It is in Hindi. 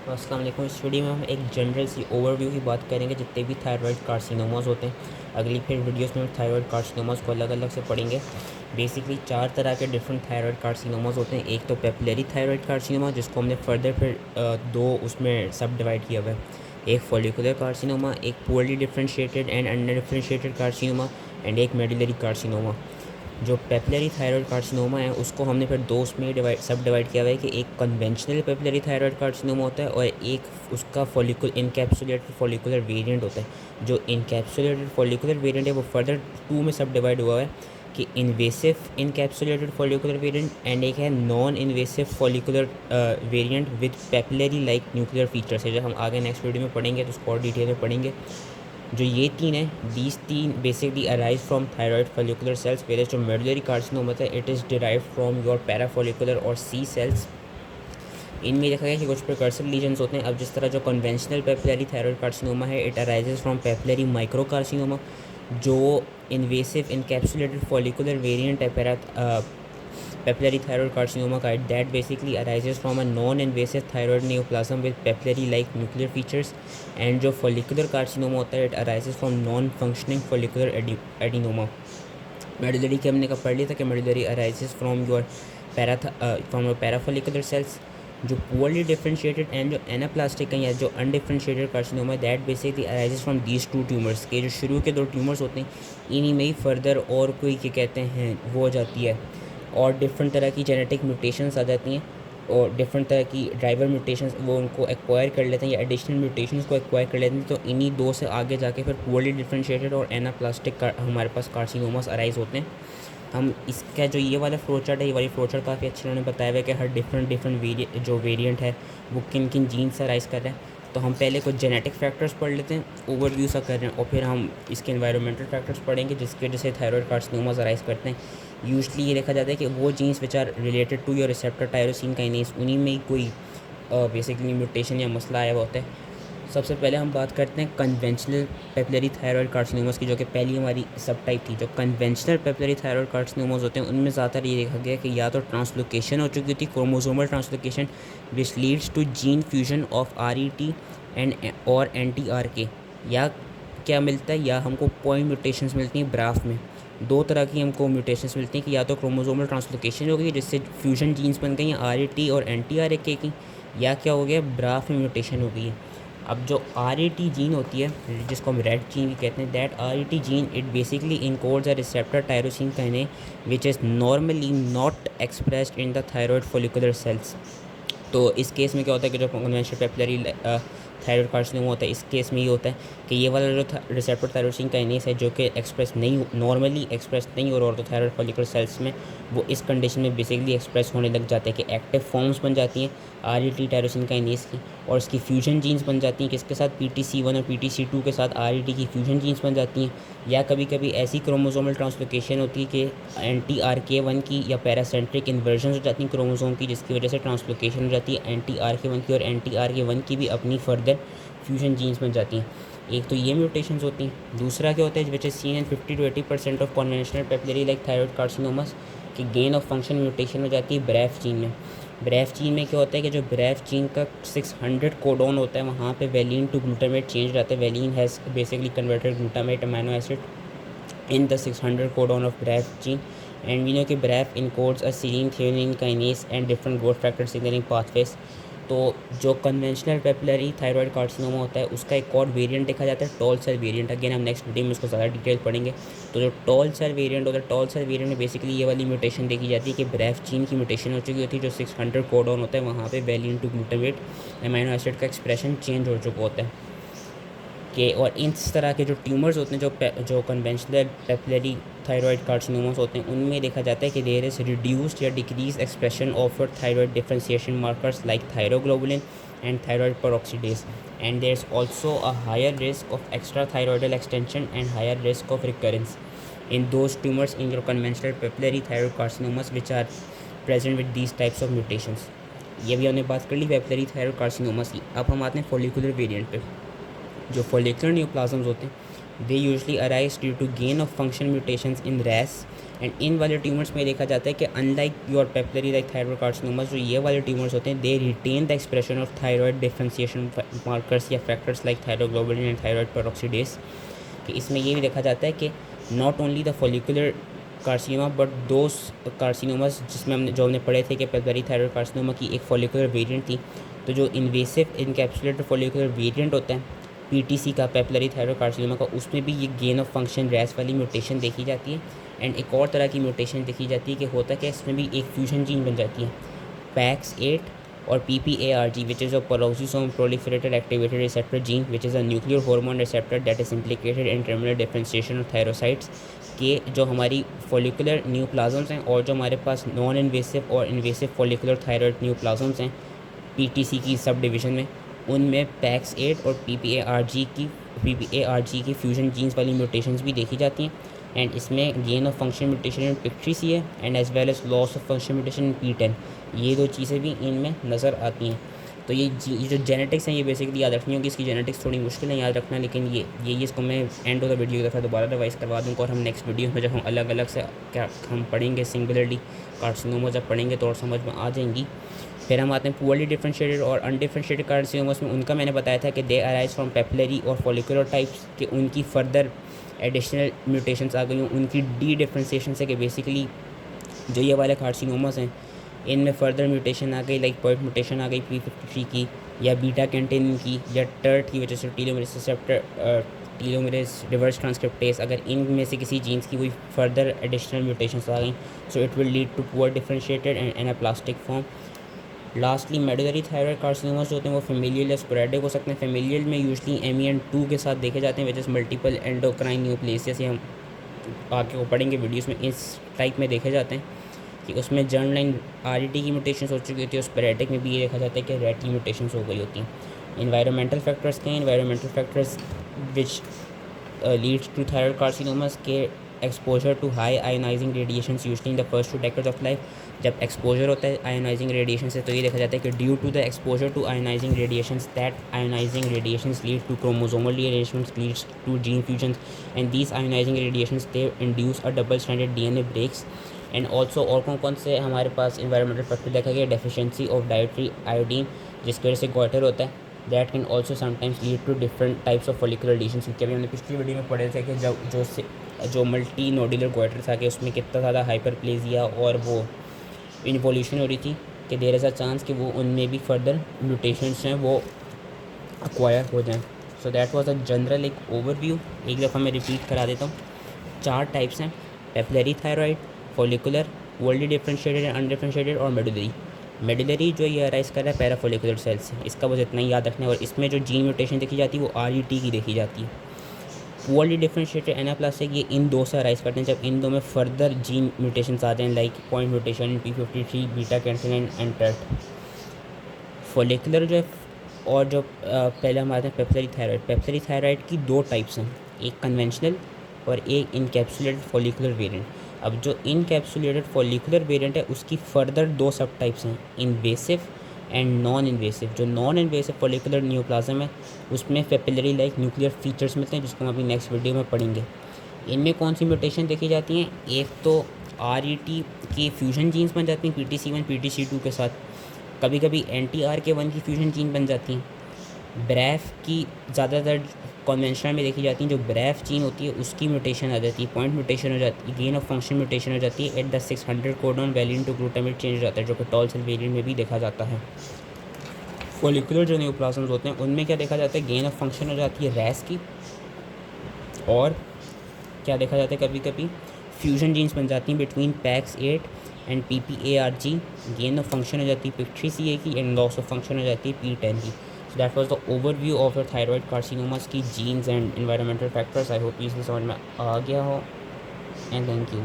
तो अस्सलाम वालेकुम। इस वीडियो में हम एक जनरल सी ओवरव्यू की बात करेंगे जितने भी थायराइड कार्सिनोमास होते हैं। अगली फिर वीडियोस में थायराइड कार्सिनोमास को अलग अलग से पढ़ेंगे। बेसिकली 4 तरह के डिफरेंट थायराइड कार्सिनोमास होते हैं। एक तो पेपिलरी थायराइड कार्सिनोमा, जिसको हमने फर्दर फिर दो उसमें सब डिवाइड किया हुआ है। एक फॉलिकुलर कार्सिनोमा, एक poorly differentiated and under differentiated carcinoma, and एक मेडुलरी कार्सिनोमा। जो पेपिलरी थायराइड कार्सिनोमा है उसको हमने फिर दो उसमें सब डिवाइड किया हुआ है कि एक कन्वेंशनल पेपिलरी थायराइड कार्सिनोमा होता है और एक उसका फॉलिकुलर इनकैप्सुलेटेड फॉलिकुलर वेरिएंट होता है। जो इनकैप्सुलेटेड फॉलिकुलर वेरिएंट है वो फर्दर टू में सब डिवाइड हुआ है कि invasive encapsulated follicular variant and एक है non invasive follicular variant with papillary like nuclear features है। जब हम आगे नेक्स्ट वीडियो में पढ़ेंगे तो उसको और डिटेल में पढ़ेंगे। जो ये तीन है, दीज तीन basically arise from thyroid follicular cells, where जो मेडुलरी कार्सिनोमा होता है it is derive from your parafollicular और सी सेल्स। इनमें देखा गया कि कुछ प्रिकर्सर लीजन्स होते हैं। अब जिस तरह जो कन्वेंशनल पेपिलरी थायराइड कार्सिनोमा है it arises from papillary micro carcinoma. जो इन्वेसिव इनकैप्सुलेटेड फॉलिकुलर वेरिएंट है पेपिलरी थायराइड कार्सिनोमा का, that basically arises from a non invasive thyroid neoplasm with papillary like nuclear features. And जो फॉलिकुलर कार्सिनोमा होता है it arises from non functioning follicular adenoma. Medullary के हमने कब पढ़ लिया था कि medullary arises from your parafollicular cells. जो पुअरली डिफरेंशिएटेड एंड जो एनाप्लास्टिक है या जो undifferentiated carcinoma that basically arises from these two tumours के जो शुरू के दो ट्यूमर्स होते हैं इन्हीं में ही फर्दर और कोई क्या कहते हैं वो हो जाती है और डिफरेंट तरह की जेनेटिक म्यूटेशंस आ जाती हैं और डिफरेंट तरह की ड्राइवर म्यूटेशंस वो उनको एक्वायर कर लेते हैं या एडिशनल म्यूटेशंस को एक्वायर कर लेते हैं। तो इन्हीं दो से आगे जाके फिर पुअरली डिफरेंशिएटेड और एनाप्लास्टिक हमारे पास कार्सिनोमास अराइज होते हैं। हम इसका जो ये वाला फ्लो चार्ट है, ये वाली फ्लो चार्ट काफ़ी अच्छी उन्होंने बताया हुआ है कि हर डिफरेंट जो वेरिएंट है वो किन किन जीन से अराइज कर रहे हैं। तो हम पहले कुछ जेनेटिक फैक्टर्स पढ़ लेते हैं, ओवरव्यू सा कर रहे हैं, और फिर हम इसके एनवायरमेंटल फैक्टर्स पढ़ेंगे जिसकी वजह से थायराइड कार्सिनोमास अराइज करते हैं। यूजली ये देखा जाता है कि वो genes which are related to your receptor tyrosine kinase उन्हीं में ही कोई बेसिकली म्यूटेशन या मसला आया हुआ होता है। सबसे पहले हम बात करते हैं कन्वेंशनल पेपिलरी थायराइड कार्सिनोमास की, जो कि पहली हमारी सब टाइप थी। जो कन्वेंशनल पेपिलरी थायराइड कार्सिनोमास होते हैं उनमें ज़्यादातर ये देखा गया कि या तो ट्रांसलोकेशन हो चुकी थी, chromosomal translocation which leads to gene fusion of RET and और NTRK, या क्या मिलता है या हमको पॉइंट म्यूटेशंस मिलती हैं ब्राफ में। दो तरह की हमको म्यूटेशंस मिलती हैं कि या तो क्रोमोसोमल ट्रांसलोकेशन हो गई जिससे फ्यूजन जीन्स बन गई हैं RET और NTRK की, या क्या हो गया ब्राफ में म्यूटेशन हो गई है। अब जो RET जीन होती है जिसको हम रेड जीन भी कहते हैं, that RET gene it basically encodes a receptor tyrosine kinase which is normally not expressed in the thyroid follicular cells. तो इस केस में क्या होता है कि जो कन्वेंशनल पेपिलरी थायराइड कार्सिनोमा होता है इस केस में ये होता है कि ये वाला जो रिसेप्टर थायरोसिन काइनेज है जो कि एक्सप्रेस नहीं नॉर्मली एक्सप्रेस नहीं हो रहा होता थायराइड फॉलिकुलर सेल्स में, वो इस कंडीशन में बेसिकली एक्सप्रेस होने लग जाते हैं कि एक्टिव फॉर्म्स बन जाती हैं RET टायरोसिन काइनेज की, और इसकी फ्यूजन जीन्स बन जाती हैं किसके साथ PTC1 और PTC2 के साथ RET की फ्यूजन जीन्स बन जाती हैं। या कभी कभी ऐसी क्रोमोसोमल ट्रांसलोकेशन होती है कि NTRK1 की या पैरासेंट्रिक इन्वर्जन हो जाती हैं क्रोमोसोम की, जिसकी वजह से ट्रांसलोकेशन हो जाती है NTRK1 की, और NTRK1 की भी अपनी फर्दर फ्यूजन जीन्स बन जाती हैं। एक तो ये म्यूटेशंस होती हैं। दूसरा क्या होता है which is seen in 50 to 80% of conventional papillary like thyroid carcinomas कि गेन ऑफ फंक्शन म्यूटेशन हो जाती है ब्रेफ जीन में। ब्रेफ जीन में क्या होता है कि जो ब्रेफ जीन का 600 कोडोन होता है वहाँ पे वेलिन टू ग्लूटामेट चेंज हो जाता है। Valine has basically converted glutamate amino acid in the 600 codon of BRAF gene, and we know कि BRAF encodes a serine threonine kinase and different growth factor signaling pathways। तो जो कन्वेंशनल पेपिलरी थायराइड कार्सिनोमा होता है उसका एक और वेरिएंट देखा जाता है टॉल सेल वेरिएंट। अगेन हम नेक्स्ट वीडियो में उसको ज़्यादा डिटेल पढ़ेंगे। तो जो टॉल सेल वेरिएंट होता है, टॉल सेल वेरिएंट में बेसिकली ये वाली म्यूटेशन देखी जाती है कि ब्रेफ जीन की म्यूटेशन हो चुकी होती है। जो 600 कोडॉन होता है वहाँ पे valine to glutamate amino acid का एक्सप्रेशन चेंज हो चुका होता है के। और इस तरह के जो ट्यूमर्स होते हैं जो कन्वेंशनल पेपिलरी थायराइड कार्सिनोमास होते हैं उनमें देखा जाता है कि देयर इज़ रिड्यूस्ड या decrease expression of thyroid differentiation markers like thyroglobulin and thyroid peroxidase, and there is also a higher risk of extra thyroidal extension and higher risk of recurrence in those tumours in your conventional papillary thyroid carcinomas which are present with these types of mutations. ये भी हमने बात कर ली पेपिलरी थायराइड कार्सिनोमास की। अब हम आते हैं फॉलिकुलर वेरिएंट पे। जो फॉलिकुलर न्यूप्लाज्म्स होते हैं they usually arise due to gain of function mutations in RAS and in वाले ट्यूमर्स में देखा जाता है कि unlike your papillary like thyroid carcinomas, जो ये वाले ट्यूमर्स होते हैं, they retain the expression of thyroid differentiation markers या factors like thyroglobulin and thyroid peroxidase. कि इसमें ये भी देखा जाता है कि not only the follicular carcinoma but those carcinomas जिसमें हमने पढ़े थे कि पेपलरी थायरॉयड कार्सिनोमा की एक फॉलिकुलर वेरिएंट थी, तो जो इन्वेसिव इनकैप्सुलेटेड फॉलिकुलर वेरिएंट होता है पीटीसी का, पेपलरी थायरॉयड कार्सिनोमा का, उसमें भी ये गेन ऑफ फंक्शन रैस वाली म्यूटेशन देखी जाती है। एंड एक और तरह की म्यूटेशन देखी जाती है कि होता क्या, इसमें भी एक फ्यूजन जीन बन जाती है पैक्स8 और PPARG, which is a peroxisome proliferated activated receptor gene, which is a nuclear hormone receptor that is implicated in terminal differentiation of thyrocytes, के जो हमारी फॉलिकुलर न्यूप्लाज्म्स हैं और जो हमारे पास नॉन इन्वेसिव और इन्वेसिव फॉलिकुलर थायरॉयड न्यूप्लाज्म्स हैं PTC की सब डिवीज़न में, उनमें पैक्स8 और PPARG की फ्यूजन जीन्स वाली म्यूटेशंस भी देखी जाती हैं। एंड इसमें gain of function mutation in PIK3CA and as well as loss of function mutation in P10, ये दो चीज़ें भी इनमें नज़र आती हैं। तो ये जो जेनेटिक्स हैं ये बेसिकली याद रखनी होगी, इसकी जेनेटिक्स थोड़ी मुश्किल है याद रखना, लेकिन ये इसको मैं एंड ऑफ द वीडियो की दफ़ा दोबारा रिवाइज़ करवा दूँगा। और हम नेक्स्ट वीडियो में जब हम अलग अलग से क्या हम पढ़ेंगे सिंगुलरली कार्सिनोमा जब पढ़ेंगे तो और समझ में आ जाएंगी। फिर हम आते हैं पुअरली डिफरेंशिएटेड और अनडिफरेंशिएटेड कार्सिनोमास में। उनका मैंने बताया था कि दे अराइज फ्रॉम पेपलरी और फॉलिकुलर टाइप्स, कि उनकी फर्दर एडिशनल म्यूटेशंस आ गई हूँ उनकी डी डिफ्रेंसिएशन से, कि बेसिकली जो ये वाले कार्सिनोमास हैं इनमें फर्दर म्यूटेशन आ गई, लाइक पॉइंट म्यूटेशन आ गई P53 की, या बीटा कैंटेनिन की, या टर्ट की वजह से टीलोमेरेज रिसेप्टर टीलोमेरेज रिवर्स ट्रांसक्रिप्टेज, अगर इनमें से किसी जीन्स की कोई फर्दर एडिशनल म्यूटेशंस आ गई, so it will lead to poor differentiated and anaplastic form. Lastly medullary thyroid carcinomas जो होते हैं वो फेमिलियल या स्पोरेडिक हो सकते हैं। फेमिलियल में यूजली MEN2 के साथ देखे जाते हैं, विच इज़ मल्टीपल एंडोक्राइन न्यूप्लेसिया, से हम आगे को पढ़ेंगे वीडियोस में। इस टाइप में देखे जाते हैं कि उसमें जर्नलाइन RET की म्यूटेशंस हो चुकी होती है, और स्पोरेडिक में भी ये देखा जाता है कि RET की म्यूटेशंस हो गई होती हैं। इन्वायरमेंटल फैक्टर्स के environmental factors which leads to thyroid carcinomas के exposure to high ionizing radiations usually in the first 2 decades of life. जब एक्सपोजर होता है आयोनाइजिंग रेडिएशन से, तो ये देखा जाता है कि due to the exposure to ionising radiations, that ionising radiations lead to chromosomal rearrangements, leads to gene fusions, and these ionising radiations they induce a double stranded DNA breaks. And also और कौन से हमारे पास इन्वायरमेंटल फैक्टर देखा गया, डेफिशिएंसी ऑफ डाइटरी आयोडीन, जिसकी वजह से गॉइटर होता है, that can also sometimes lead to different types of follicular lesions. क्योंकि अभी हमने पिछली वीडियो में पढ़े थे कि जो मल्टी नोडुलर गॉइटर था कि उसमें कितना ज़्यादा हाइपरप्लेजिया और वो इन्वोल्यूशन हो रही थी, कि देयर इज़ अ चांस कि वो उनमें भी फर्दर म्यूटेशंस हैं वो अक्वायर हो जाएं। So that was a general एक ओवरव्यू। एक दफ़ा मैं रिपीट करा देता हूँ। 4 टाइप्स हैं, papillary thyroid, follicular, poorly differentiated and undifferentiated, और मेडुलरी। मेडुलरी जो ये अराइज कर रहा है पैराफॉलिकुलर सेल्स से, इसका बस इतना ही याद रखना है। और इसमें जो जीन म्यूटेशन देखी जाती है वो RET की देखी जाती है। पुअरली डिफरेंशिएटेड एनाप्लास्टिक ये इन 2 से अराइज करते हैं, जब इन 2 में फर्दर जीन म्यूटेशंस आ जाएं, like point mutation P53, beta catenin and TERT. Follicular जो है, और जो पहले हम आते हैं पेपलरी थायरॉयड की 2 टाइप्स हैं, एक कन्वेंशनल और एक इनकैप्सुलेटेड फॉलिकुलर वेरिएंट। अब जो इनकैप्सुलेटेड फॉलिकुलर वेरिएंट है उसकी फर्दर 2 सब टाइप्स हैं, इन्वेसिव एंड नॉन इन्वेसिव। जो नॉन इन्वेसिव फॉलिकुलर न्यूप्लाज्म है उसमें पेपिलरी लाइक न्यूक्लियर फीचर्स मिलते हैं, जिसको हम अभी नेक्स्ट वीडियो में पढ़ेंगे। इनमें कौन सी म्यूटेशन देखी जाती हैं, एक तो RET की फ्यूजन जीन्स बन जाती हैं PTC1 PTC2 के साथ, कभी कभी NTRK1 की फ्यूजन जीन बन जाती हैं। ब्रैफ की ज़्यादातर कन्वेंशनल में देखी जाती हैं, जो ब्रैफ जीन होती है उसकी म्यूटेशन आ जाती है, पॉइंट म्यूटेशन हो जाती है, गेन ऑफ फंक्शन म्यूटेशन हो जाती है, at the 600 codon valine to glutamate change हो जाता है, जो कि टॉल सेल वेरिएंट में भी देखा जाता है। फॉलिकुलर जो न्यूप्लाज्म्स होते हैं उनमें क्या देखा जाता है, गेन ऑफ फंक्शन हो जाती है रैस की, और क्या देखा जाता है कभी कभी फ्यूजन जीन्स बन जाती हैं between PAX eight and PPARG, gain of function हो जाती है PIK3CA की, एंड लॉस ऑफ फंक्शन हो जाती है P10 की। So that was the overview of your thyroid carcinomas की genes and environmental factors. I hope ये समझ में आ गया हो, and thank you.